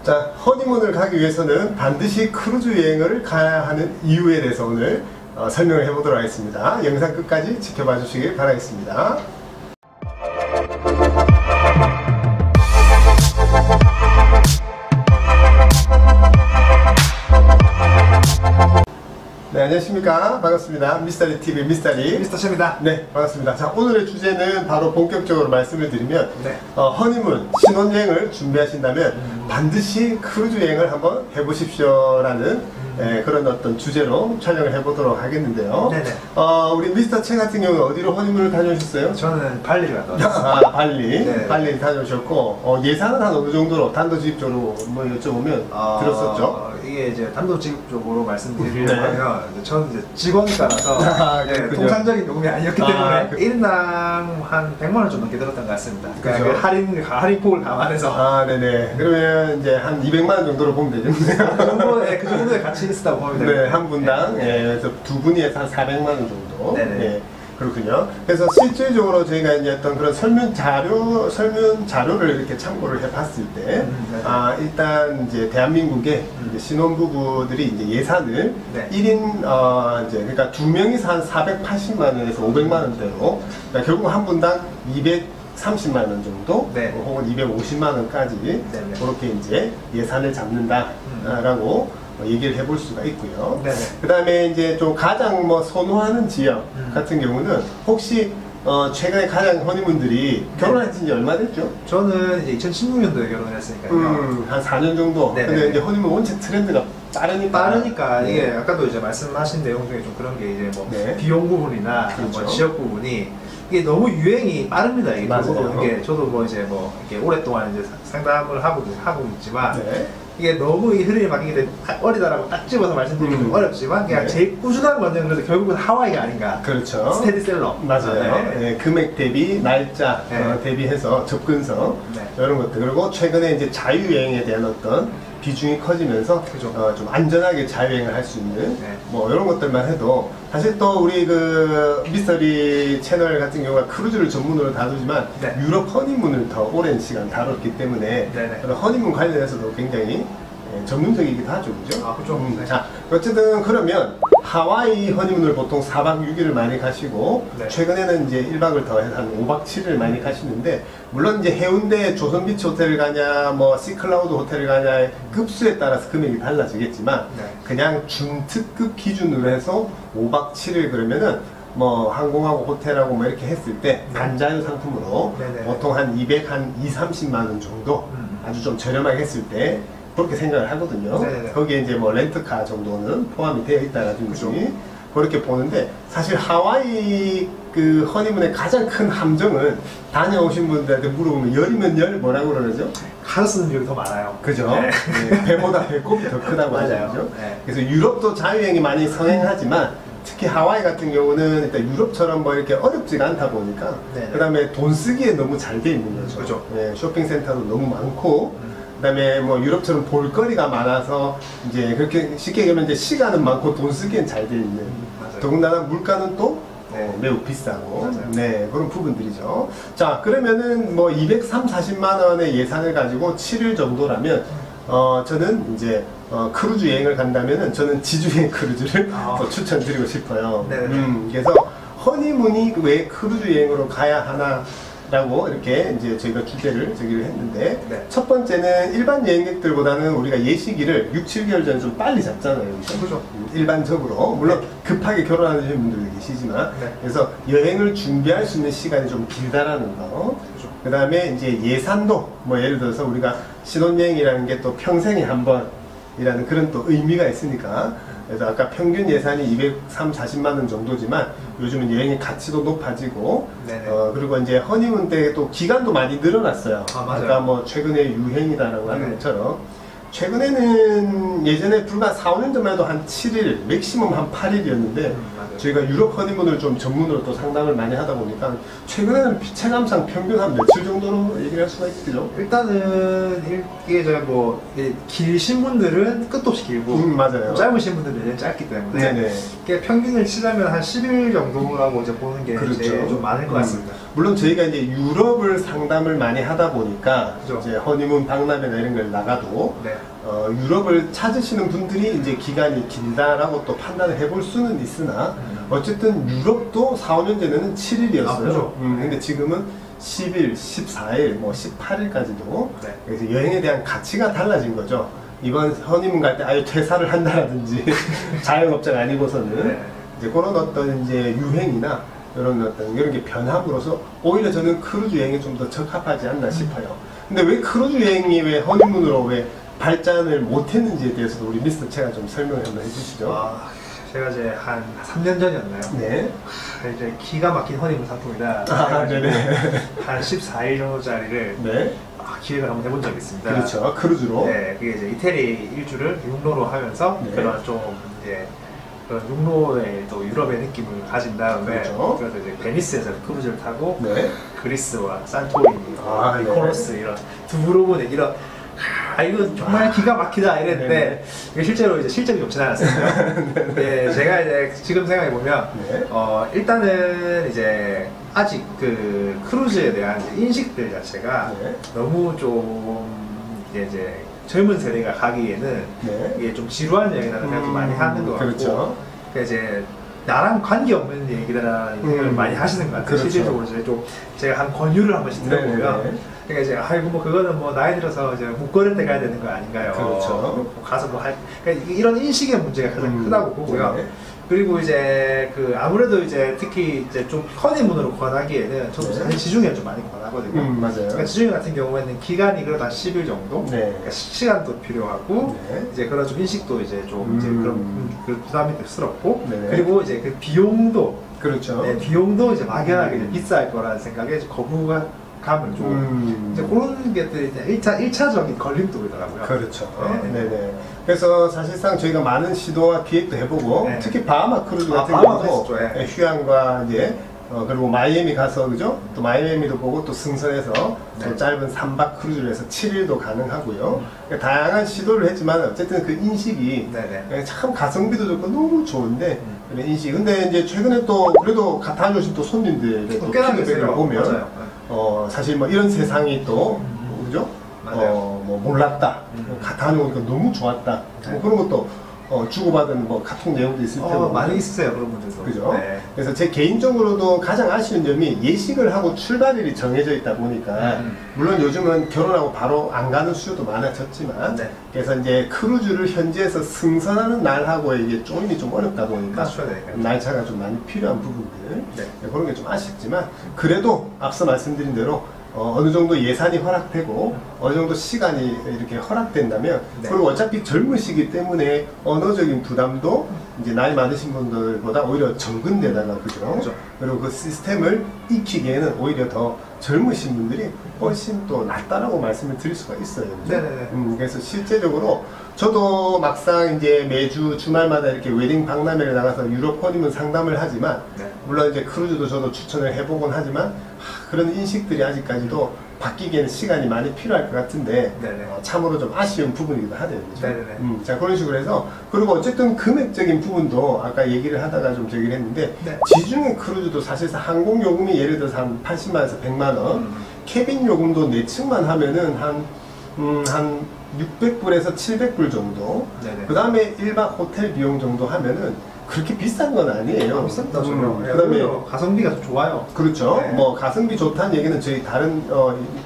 자, 허니문을 가기 위해서는 반드시 크루즈 여행을 가야 하는 이유에 대해서 오늘 설명을 해보도록 하겠습니다. 영상 끝까지 지켜봐 주시길 바라겠습니다. 네, 안녕하십니까. 반갑습니다. 미스터리TV 미스터리 미스터셰입니다. 네, 반갑습니다. 자, 오늘의 주제는 바로 본격적으로 말씀을 드리면 네. 허니문, 신혼여행을 준비하신다면 반드시 크루즈 여행을 한번 해보십시오 라는 그런 어떤 주제로 촬영을 해보도록 하겠는데요. 네네. 우리 미스터 채 같은 경우는 어디로 허니문을 다녀오셨어요? 저는 발리를 갔다 왔어요. 아, 발리. 네. 발리 다녀오셨고 예산은 한 어느 정도로 단도직입적으로 뭐 여쭤보면 들었었죠? 이게 이제 단도직입적으로 말씀드리려고 네. 하면 저는 이제 직원이라서 통상적인 요금이 아니었기 때문에 1인당 한 100만 원 좀 넘게 들었던 것 같습니다. 그러니까 그 할인폭을 감안해서. 아, 네네. 그러면 이제 한 200만 원 정도로 보면 되죠. 그 정도의 가치 있다고 보면 됩니다. 네, 한 분당. 네. 그래서 두 분이 해서 한 400만 원 정도. 네네. 네, 그렇군요. 그래서 실질적으로 저희가 이제 어떤 그런 설문 자료를 이렇게 참고를 해봤을 때, 일단 이제 대한민국의 이제 신혼부부들이 이제 예산을 네. 1인, 이제 그러니까 두 명이서 한 480만 원에서 500만 원대로, 그러니까 결국 한 분당 230만 원 정도, 네. 혹은 250만 원까지 네네. 그렇게 이제 예산을 잡는다라고 얘기를 해볼 수가 있고요. 네네. 그 다음에 이제 좀 가장 뭐 선호하는 지역 같은 경우는 혹시 최근에 가장 허니문들이 결혼한 지 얼마 됐죠? 저는 이제 2016년도에 결혼을 했으니까요. 한 4년 정도. 네네. 근데 이제 허니문 원체 트렌드가 빠르니까. 이게 아까도 이제 말씀하신 내용 중에 좀 그런 게 이제 뭐 네. 비용 부분이나 그렇죠. 뭐 지역 부분이 이게 너무 유행이 빠릅니다. 이게 맞아요. 이게 저도 뭐 이제 뭐 이렇게 오랫동안 이제 상담을 하고 있지만 네. 이게 너무 이 흐름이 바뀌게 되면 어리다라고 딱 집어서 말씀드리기 좀 어렵지만 그냥 네. 제일 꾸준한 건데 그래서 결국은 하와이가 아닌가. 그렇죠. 스테디셀러. 맞아요. 네. 네, 금액 대비, 날짜 네. 대비해서 접근성 네. 이런 것들. 그리고 최근에 이제 자유여행에 대한 어떤 비중이 커지면서 그죠. 좀 안전하게 자유여행을 할 수 있는 네. 뭐 이런 것들만 해도 사실 또 우리 그 미스터리 채널 같은 경우가 크루즈를 전문으로 다루지만 네. 유럽 허니문을 더 오랜 시간 다뤘기 때문에 네네. 그런 허니문 관련해서도 굉장히 전문적이기도 하죠, 그죠? 아, 그죠. 네. 자, 어쨌든 그러면 하와이 허니문을 보통 4박 6일을 많이 가시고 네. 최근에는 이제 1박을 더해서 한 5박 7일 많이 가시는데 물론 이제 해운대 조선비치 호텔을 가냐 뭐 시클라우드 호텔을 가냐 급수에 따라서 금액이 달라지겠지만 네. 그냥 준특급 기준으로 해서 5박 7일 그러면은 뭐 항공하고 호텔하고 뭐 이렇게 했을 때 반자유 상품으로 네네. 보통 한 230만 원 정도 아주 좀 저렴하게 했을 때 그렇게 생각을 하거든요. 네네네. 거기에 이제 뭐 렌트카 정도는 포함이 되어 있다라든지 그죠. 그렇게 보는데 사실 하와이 그 허니문의 가장 큰 함정은 다녀오신 분들한테 물어보면 열이면 열 뭐라고 그러죠? 가서 쓰는 비용이 더 많아요. 그죠? 네. 네, 배보다 배꼽이 더 크다고 하죠. 맞아요. 그죠? 네. 그래서 유럽도 자유여행이 많이 성행하지만 특히 하와이 같은 경우는 일단 유럽처럼 뭐 이렇게 어렵지가 않다 보니까 네네. 그 다음에 돈 쓰기에 너무 잘 돼 있는 거죠. 그죠. 네, 쇼핑센터도 너무 많고 그 다음에 뭐 유럽처럼 볼거리가 많아서 이제 그렇게 쉽게 얘기하면 이제 시간은 많고 돈 쓰기엔 잘 돼 있는 맞아요. 더군다나 물가는 또 네. 매우 비싸고 맞아요. 네 그런 부분들이죠. 자 그러면은 뭐 240만 원의 예산을 가지고 7일 정도라면 저는 이제 크루즈 여행을 간다면은 저는 지주행 크루즈를 더 추천드리고 싶어요. 그래서 허니문이 왜 크루즈 여행으로 가야 하나 라고 이렇게 이제 저희가 주제를 저기를 했는데 네. 첫 번째는 일반 여행객들보다는 우리가 예시기를 6, 7개월 전에 좀 빨리 잡잖아요. 그죠. 일반적으로 물론 급하게 결혼하시는 분들도 계시지만 네. 그래서 여행을 준비할 수 있는 시간이 좀 길다라는 거. 그 다음에 이제 예산도 뭐 예를 들어서 우리가 신혼여행이라는 게 또 평생에 한 번이라는 그런 또 의미가 있으니까 그래서 아까 평균 예산이 240만 원 정도지만 요즘은 여행의 가치도 높아지고 그리고 이제 허니문 때 또 기간도 많이 늘어났어요. 맞아요. 아까 뭐 최근에 유행이다라고 하는 것처럼 최근에는 예전에 불과 4, 5년 전만 해도 한 7일, 맥시멈 한 8일이었는데 저희가 유럽 허니문을 좀 전문으로 또 상담을 많이 하다 보니까 최근에는 체감상 평균 한 며칠 정도로 얘기를 할 수가 있겠죠? 일단은 이게 뭐 길신 분들은 끝도 없이 길고 맞아요. 짧으신 분들은 짧기 때문에 네네. 이게 평균을 치자면 한 10일 정도라고 이제 보는 게 그렇죠. 이제 좀 많을 것 같습니다. 물론 저희가 이제 유럽을 상담을 많이 하다 보니까 그죠. 이제 허니문 박람회나 이런 걸 나가도 네. 유럽을 찾으시는 분들이 이제 기간이 길다라고 또 판단을 해볼 수는 있으나 어쨌든 유럽도 4, 5년 전에는 7일이었어요. 아, 그죠. 근데 지금은 10일, 14일, 뭐 18일까지도 네. 그래서 여행에 대한 가치가 달라진 거죠. 이번 허니문 갈 때 아예 퇴사를 한다라든지 자영업자가 아니고서는 네. 이제 그런 어떤 이제 유행이나 이런 게 변함으로써 오히려 저는 크루즈 여행에 좀 더 적합하지 않나 싶어요. 근데 왜 크루즈 여행이 왜 허니문으로 왜 발전을 못했는지에 대해서도 우리 미스터 채가 좀 설명을 한번 해주시죠. 제가 이제 한 3년 전이었나요? 네. 이제 기가 막힌 허니문 상품이다. 네네. 한 14일 정도짜리를 네. 기획을 한번 해본 적이 있습니다. 그렇죠. 크루즈로. 네, 그게 이제 이태리 일주를 육로로 하면서 네. 그런 좀 이제 그런 육로의 또 유럽의 느낌을 가진 다음에 그렇죠. 그래서 이제 베니스에서 크루즈를 타고 네. 그리스와 산토리니, 네. 미코노스 이런 두브로브네 이런 이거 정말 기가 막히다 이랬는데 이게 실제로 이제 실적이 좋진 않았습니다. 네, 제가 이제 지금 생각해 보면 네. 일단은 이제 아직 그 크루즈에 대한 이제 인식들 자체가 네. 너무 좀 이제 젊은 세대가 가기에는 네. 이게 좀 지루한 여행이라는 생각이 많이 하는 것 같고, 그렇죠. 그러니까 이제 나랑 관계 없는 얘기라는 생각을 많이 하시는 것 같아요. 그렇죠. 실질적으로 이제 좀 제가 한 권유를 한 번씩 들어보면, 네네. 그러니까 이제 아이고 뭐 그거는 뭐 나이 들어서 이제 묵거릴 때 가야 되는 거 아닌가요? 그렇죠. 뭐 가서 뭐 할, 그러니까 이런 인식의 문제가 가장 크다고 보고요. 네. 그리고 이제 그 아무래도 이제 특히 이제 좀 허니문으로 권하기에는 저도 네. 사실 지중해 좀 많이 권하거든요. 맞아요. 그러니까 지중해 같은 경우에는 기간이 그래도 한 10일 정도. 네. 그러니까 시간도 필요하고 네. 이제 그런 좀 인식도 이제 좀 이제 그런 그 부담이 스럽고 네네. 그리고 이제 그 비용도 그렇죠. 네, 비용도 이제 막연하게 이제 비쌀 거라는 생각에 거부감을 좀 이제 그런 것들이 이제 1차적인 걸림돌이더라고요. 그렇죠. 네. 네네. 그래서 사실상 저희가 많은 시도와 기획도 해보고 네. 특히 바하마 크루즈 같은 바하마 경우도 크루즈, 네. 휴양과 이제 그리고 마이애미 가서 그죠? 또 마이애미도 보고 또 승선해서 네. 또 짧은 3박 크루즈를 해서 7일도 가능하고요. 그러니까 다양한 시도를 했지만 어쨌든 그 인식이 네네. 참 가성비도 좋고 너무 좋은데 그런 인식. 근데 이제 최근에 또 그래도 다녀오신 또 손님들의 또 꽤나 피드백을 계세요. 보면 맞아요. 사실 뭐 이런 세상이 또 그죠? 맞아요. 뭐 몰랐다. 다녀오니까 너무 좋았다. 뭐 그런 것도 주고받은 뭐 카톡 내용도 있을 테고 많이 있으세요 그런 분들도. 그죠? 네. 그래서 제 개인적으로도 가장 아쉬운 점이 예식을 하고 출발일이 정해져 있다 보니까 물론 요즘은 결혼하고 바로 안 가는 수요도 많아졌지만 네. 그래서 이제 크루즈를 현지에서 승선하는 날하고 이게 조임이 좀 어렵다 보니까 맞춰야 되니까. 날짜가 좀 많이 필요한 부분들 네. 그런 게 좀 아쉽지만 그래도 앞서 말씀드린 대로 어느 정도 예산이 허락되고 어느 정도 시간이 이렇게 허락된다면 네. 그리고 어차피 젊으시기 때문에 언어적인 부담도 이제 나이 많으신 분들보다 오히려 적은 데다가 그죠? 그죠. 그리고 그 시스템을 익히기에는 오히려 더 젊으신 분들이 훨씬 또 낫다라고 말씀을 드릴 수가 있어요. 그죠? 네네네. 그래서 실제적으로 저도 막상 이제 매주 주말마다 이렇게 웨딩 박람회를 나가서 유럽 허니문 상담을 하지만 네. 물론 이제 크루즈도 저도 추천을 해보곤 하지만 그런 인식들이 아직까지도 바뀌기에는 시간이 많이 필요할 것 같은데 네네. 참으로 좀 아쉬운 부분이기도 하네요. 그죠? 네네네. 자 그런 식으로 해서 그리고 어쨌든 금액적인 부분도 아까 얘기를 하다가 좀 저기를 했는데 네. 지중해 크루즈도 사실상 항공 요금이 예를 들어서 한 80만에서 100만 원 캐빈 요금도 4층만 하면은 한 600불에서 700불 정도 네네. 그 다음에 1박 호텔 비용 정도 하면은 그렇게 비싼 건 아니에요. 비쌉니다 전혀. 그 다음에 가성비가 좀 좋아요. 그렇죠. 네. 뭐 가성비 좋다는 얘기는 저희 다른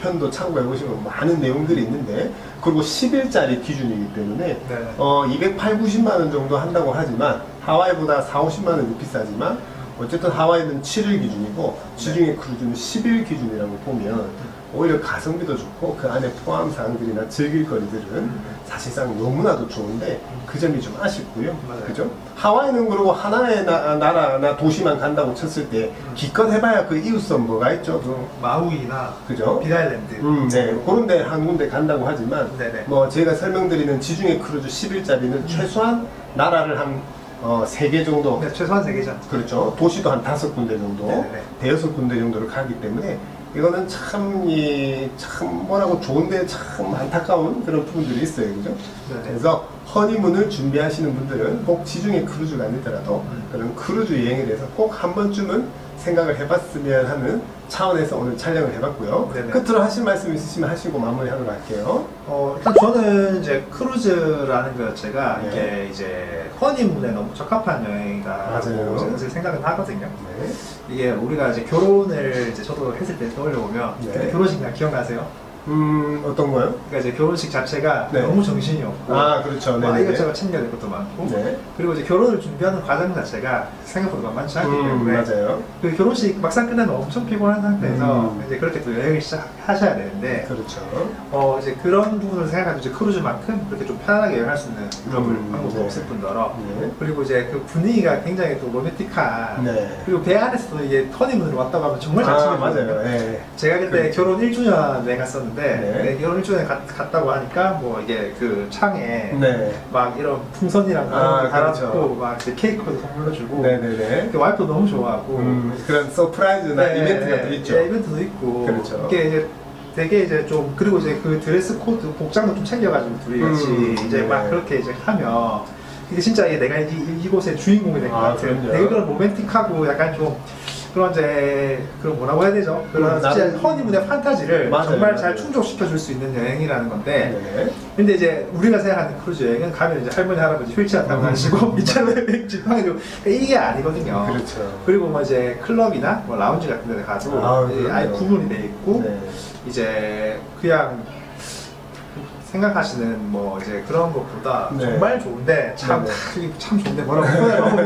편도 참고해 보시면 많은 내용들이 있는데 그리고 10일짜리 기준이기 때문에 네. 280, 90만 원 정도 한다고 하지만 하와이보다 4, 50만 원이 비싸지만 어쨌든 하와이는 7일 기준이고 지중해 크루즈는 10일 기준이라고 보면 오히려 가성비도 좋고 그 안에 포함 사항들이나 즐길 거리들은 사실상 너무나도 좋은데 그 점이 좀 아쉽고요. 맞아요. 그죠? 하와이는 그리고 하나의 나라나 도시만 간다고 쳤을 때 기껏 해봐야 그 이웃섬 뭐가 있죠? 마우이나 그죠? 빅아일랜드. 네, 그런 데 한 군데 간다고 하지만 네네. 뭐 제가 설명드리는 지중해 크루즈 10일짜리는 최소한 나라를 한 3개 정도 네, 최소한 3개죠. 그렇죠. 도시도 한 5군데 정도, 네네. 대여섯 군데 정도를 가기 때문에 이거는 참 뭐라고 좋은데 참 안타까운 그런 부분들이 있어요, 그죠? 네네. 그래서 허니문을 준비하시는 분들은 꼭 지중해 크루즈가 아니더라도 그런 크루즈 여행에 대해서 꼭 한 번쯤은 생각을 해봤으면 하는 차원에서 오늘 촬영을 해봤고요. 네네. 끝으로 하실 말씀 있으시면 하시고 마무리하도록 할게요. 일단 저는 이제 크루즈라는 것 자체가 네. 이게 이제 허니문에 너무 적합한 여행이다라고 맞아요. 사실 생각은 하거든요. 네. 이게 우리가 이제 결혼을 이제 저도 했을 때 떠올려보면 네. 그때 결혼식 날 기억나세요? 어떤 거요? 그러니까 이제 결혼식 자체가 네. 너무 정신이 없고 아, 그렇죠. 막 네네네. 이것저것 챙겨야 될 것도 많고 네. 그리고 이제 결혼을 준비하는 과정 자체가 생각보다 만만치 않기 때문에 맞아요. 그 결혼식 막상 끝나면 엄청 피곤한 상태에서 음. 이제 그렇게 또 여행을 시작하셔야 되는데 그렇죠. 이제 그런 부분을 생각하면 이제 크루즈만큼 그렇게 좀 편안하게 여행할 수 있는 방법도 네. 없을 뿐더러 네. 그리고 이제 그 분위기가 굉장히 또 로맨틱한 네. 그리고 배 안에서도 이게 허니문으로 왔다고 하면 정말 잘 아, 챙겨주거든요. 맞아요. 네. 제가 그때 그렇죠. 결혼 1주년에 갔었는데 네. 네, 결혼 1주년에 갔다고 하니까 뭐 이게 그 창에 네. 막 이런 풍선이랑 아, 달아놓고 그렇죠. 막 이제 케이크도 선물로 주고 네네네. 와이프도 너무 좋아하고 그런 서프라이즈나 네, 이벤트가 또 네, 있죠. 네, 이벤트도 있고 그렇죠. 이게 이제 되게 이제 좀 그리고 이제 그 드레스 코드 복장도 좀 챙겨가지고 둘이 같이 이제 막 네. 그렇게 이제 하면 이게 진짜 이게 내가 이곳의 주인공이 될 것 아, 같은 그럼요. 되게 그런 로맨틱하고 약간 좀 그런 이제 그런 뭐라고 해야 되죠? 그런 진짜 나는- 허니문의 판타지를 맞아요, 정말 맞아요. 잘 충족시켜 줄 수 있는 여행이라는 건데 네네. 근데 이제 우리가 생각하는 크루즈 여행은 가면 이제 할머니 할아버지 휠체어 타고 가시고 밑차로 지팡이로 이게 아니거든요. 그렇죠. 그리고 뭐 이제 클럽이나 뭐 라운지 같은 데 가도 아, 이제 그럼요. 아예 구분이 돼 있고 네. 이제 그냥 생각하시는 뭐 이제 그런 것보다 네. 정말 좋은데 참 좋은데 뭐라고 표현하고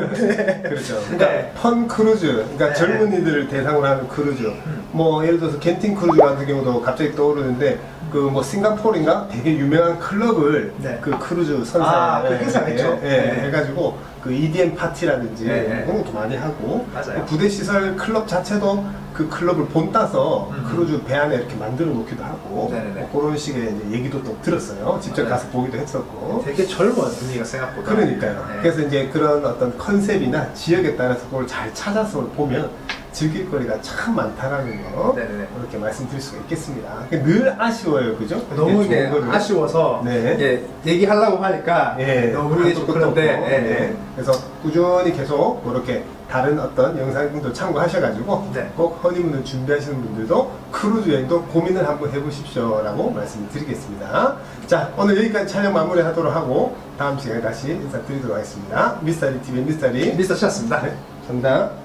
그렇죠. 그러니까 네. 펀 크루즈, 그러니까 네. 젊은이들을 대상으로 하는 크루즈. 뭐 예를 들어서 겐팅 크루즈 같은 경우도 갑자기 떠오르는데 그 뭐 싱가포르인가 되게 유명한 클럽을 네. 그 크루즈 선사 아, 그 행사했죠. 네. 해가지고 그 EDM 파티라든지 네. 그런 것도 많이 하고 맞아요. 그 부대 시설 클럽 자체도 그 클럽을 본따서 음. 크루즈 배 안에 이렇게 만들어 놓기도 하고 네네네. 뭐 그런 식의 이제 얘기도 또 들었어요. 직접 맞아요. 가서 보기도 했었고. 되게 젊은 분위기가 생각보다 그러니까요. 네. 그래서 이제 그런 어떤 컨셉이나 지역에 따라서 그걸 잘 찾아서 보면 즐길 거리가 참 많다라는 거 네네네. 이렇게 말씀드릴 수가 있겠습니다. 늘 아쉬워요, 그죠? 너무 이게 좋은 거를. 아쉬워서 네. 이게 얘기하려고 하니까 예, 너무 이게 좀 한도 끝도 그런데 없고. 예, 네. 그래서 꾸준히 계속 이렇게 다른 어떤 영상들도 참고하셔가지고 네. 꼭 허니문을 준비하시는 분들도 크루즈 여행도 고민을 한번 해보십시오라고 말씀을 드리겠습니다. 자, 오늘 여기까지 촬영 마무리하도록 하고 다음 시간에 다시 인사드리도록 하겠습니다. 미스터리 TV의 미스터리 미스터 치였습니다. 네, 정답.